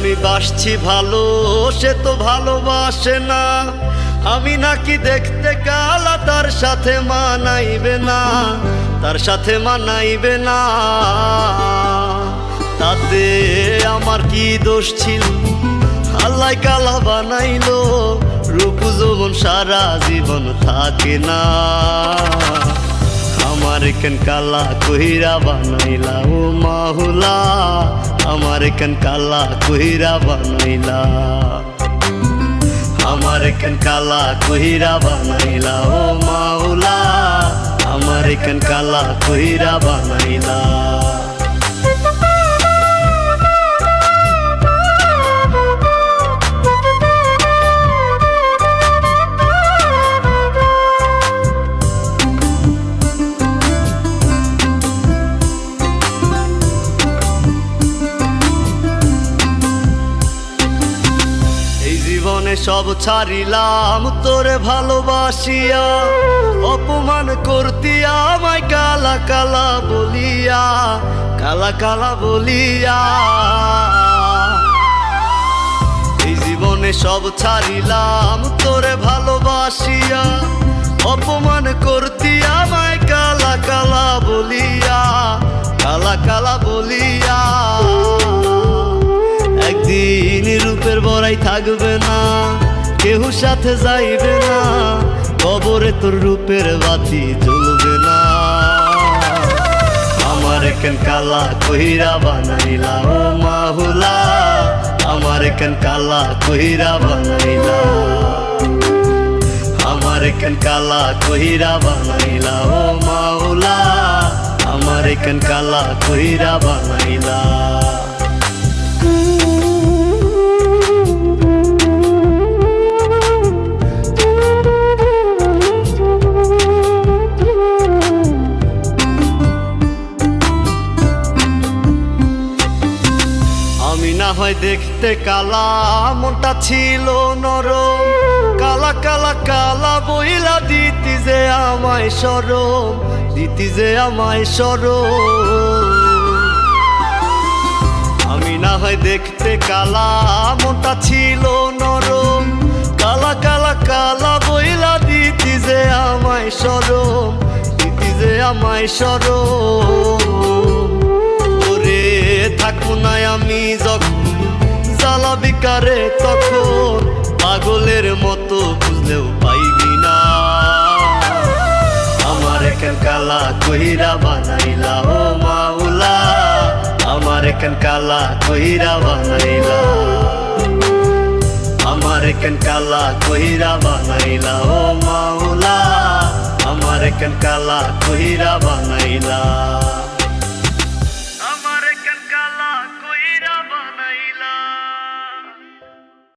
আমি বাসছি ভালো, সে তো ভালোবাসে না। আমি নাকি দেখতে কালা, তার সাথে মানাইবে না, তার সাথে মানাইবে না। তাতে আমার কি দোষ ছিল? আল্লাহ কালা বানাইলো, রূপ যৌবন সারা জীবন থাকে না। আমার কেন কালা কইরা বানাইলা ও মাওলা, আমার কেন কালা কইরা বানাইলা, আমার কেন কালা কইরা বানাইলা ও মাওলা, আমার কেন কালা কইরা বানাইলা। জীবনে সব ছাড়িলাম তোরে ভালোবাসিয়া, অপমান করতি আমায় কালা কালা বলিয়া, কালা কালা বলিয়া। এই জীবনে সব ছাড়িলাম তোরে ভালোবাসিয়া, অপমান করতি আমায় কালা কালা বলিয়া, কালা কালা বলিয়া। একদিন রূপের বড়াই থাকবে না, কেউ সাথে যাইবে না, কবরে তোর রূপের বাতি জ্বলবে না। আমার কেন কালা কইরা বানাইলা ও মাওলা, আমার কেন কালা কইরা বানাইলা, আমার কেন কালা কইরা বানাইলা ও মাওলা, আমার কেন কালা কইরা বানাইলা। আমি না হয় দেখতে কালা, মনটা ছিল নরম, কালা কালা কালা বইলা দিতি যে আমায় শরম, দিতি যে আমায় শরম। আমি না হয় দেখতে কালা, মনটা ছিল নরম, কালা কালা কালা বইলা দিতি যে আমায় শরম, দিতি যে আমায় শরম। ওরে থাকবো না আমি যখন জ্বালা বিকারে, তখন পাগলের মতো বুঝলেও পাইবি না। আমার কেন কালা কইরা বানাইলা ও মাওলা, আমার কেন কালা কইরা বানাইলা, আমার কেন কালা কইরা বানাইলা ও মাওলা, আমার কেন কালা কইরা বানাইলা।